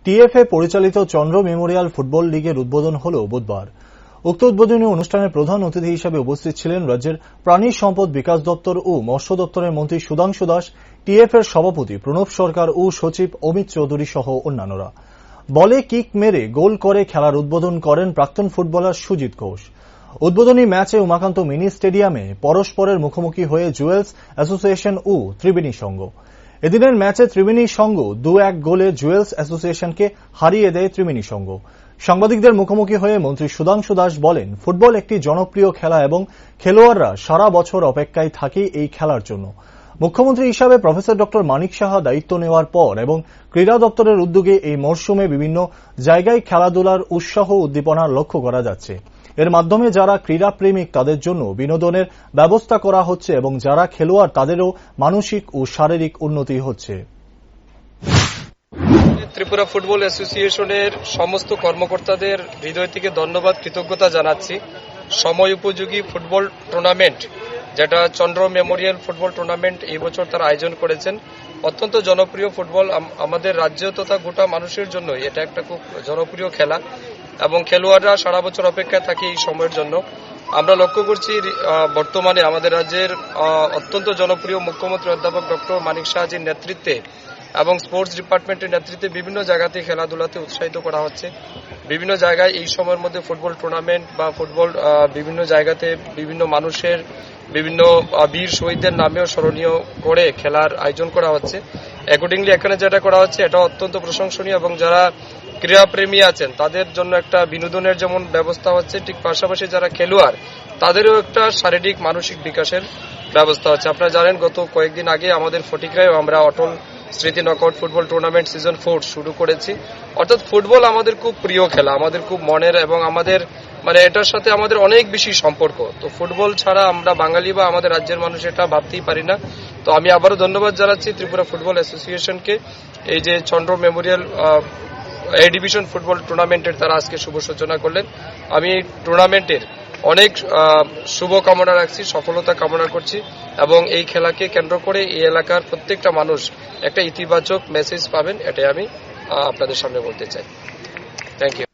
TFA পরিচালিত চন্দ্র Memorial football লিগের উদ্বোধন হল বুধবার। উক্ত উদ্বোধনী অনুষ্ঠানে প্রধান অতিথি হিসেবে উপস্থিত ছিলেন রাজ্যের প্রাণী সম্পদ বিকাশ দপ্তর ও মৎস্য দপ্তরের মন্ত্রী সুধাংশু দাস, টিএফএর সভাপতি প্রণব সরকার ও সচিব অমিত চৌধুরী সহ অন্যান্যরা। বলে কিক মেরে গোল করে খেলার উদ্বোধন করেন প্রাক্তন ফুটবলার সুজিত ঘোষ। উদ্বোধনী ম্যাচে উমাকান্ত মিনি স্টেডিয়ামে পরস্পরের মুখোমুখি হয়ে জুয়েলস অ্যাসোসিয়েশন ও ত্রিবেণী সংঘ। এদিনের ম্যাচে ত্রিবেণী সংঘ 2-1 গোলে জুয়েলস অ্যাসোসিয়েশনকে হারিয়ে দেয় ত্রিবেণী সংঘ। সাংবাদিকদের মুখোমুখি হয়ে মন্ত্রী সুধাংশু দাস বলেন, ফুটবল একটি জনপ্রিয় খেলা এবং খেলোয়াড়রা সারা বছর অপেক্ষায় থাকে এই খেলার জন্য। মুখ্যমন্ত্রী হিসাবে প্রফেসর ডক্টর মানিক সাহা দায়িত্ব নেওয়ার পর এবং ক্রীড়া দপ্তরের উদ্যোগে এই মরশুমে বিভিন্ন জায়গায় খেলাধুলার উৎসাহ উদ্দীপনা লক্ষ্য করা যাচ্ছে। এর মাধ্যমে যারা ক্রীড়া প্রেমিক তাদের জন্য বিনোদনের ব্যবস্থা করা হচ্ছে এবং যারা খেলোয়াড় তাদেরও মানসিক ও শারীরিক উন্নতি হচ্ছে। ত্রিপুরা ফুটবল অ্যাসোসিয়েশনের সমস্ত কর্মকর্তাদের হৃদয় থেকে ধন্যবাদ, কৃতজ্ঞতা জানাচ্ছি। সময় উপযোগী ফুটবল টুর্নামেন্ট, যেটা চন্দ্র মেমোরিয়াল ফুটবল টুর্নামেন্ট এই বছর তারা আয়োজন করেছেন। অত্যন্ত জনপ্রিয় ফুটবল আমাদের রাজ্য তথা গোটা মানুষের জন্য এটা একটা খুব জনপ্রিয় খেলা এবং খেলোয়াড়রা সারা বছর অপেক্ষায় থাকে এই সময়ের জন্য। আমরা লক্ষ্য করছি বর্তমানে আমাদের রাজ্যের অত্যন্ত জনপ্রিয় মুখ্যমন্ত্রী অধ্যাপক ডক্টর মানিক সাহাজির নেতৃত্বে এবং স্পোর্টস ডিপার্টমেন্টের নেতৃত্বে বিভিন্ন জায়গাতে খেলাধুলাতে উৎসাহিত করা হচ্ছে। বিভিন্ন জায়গায় এই সময়ের মধ্যে ফুটবল টুর্নামেন্ট বা ফুটবল বিভিন্ন জায়গাতে বিভিন্ন মানুষের বিভিন্ন বীর শহীদদের নামেও স্মরণীয় করে খেলার আয়োজন করা হচ্ছে। অ্যাকর্ডিংলি এখানে যেটা করা হচ্ছে এটা অত্যন্ত প্রশংসনীয় এবং যারা ক্রীড়াপ্রেমী আছেন তাদের জন্য একটা বিনোদনের যেমন ব্যবস্থা হচ্ছে, ঠিক পাশাপাশি যারা খেলোয়াড় তাদেরও একটা শারীরিক মানসিক বিকাশের ব্যবস্থা হচ্ছে। আপনারা জানেন গত কয়েকদিন আগে আমাদের ফটিকরায়ও আমরা অটল স্মৃতি নকআউট ফুটবল টুর্নামেন্ট সিজন 4 শুরু করেছি। অর্থাৎ ফুটবল আমাদের খুব প্রিয় খেলা, আমাদের খুব মনের এবং আমাদের এটার সাথে আমাদের অনেক বেশি সম্পর্ক। তো ফুটবল ছাড়া আমরা বাঙালি বা আমাদের রাজ্যের মানুষ এটা ভাবতেই পারি না। তো আমি আবারও ধন্যবাদ জানাচ্ছি ত্রিপুরা ফুটবল অ্যাসোসিয়েশনকে। এই যে চন্দ্র মেমোরিয়াল এ ডিভিশন ফুটবল টুর্নামেন্টের তারা আজকে শুভ সূচনা করলেন। আমি এই টুর্নামেন্টের অনেক শুভ কামনা রাখছি, সফলতা কামনা করছি এবং এই খেলাকে কেন্দ্র করে এই এলাকার প্রত্যেকটা মানুষ একটা ইতিবাচক মেসেজ পাবেন, এটাই আমি আপনাদের সামনে বলতে চাই। Thank you.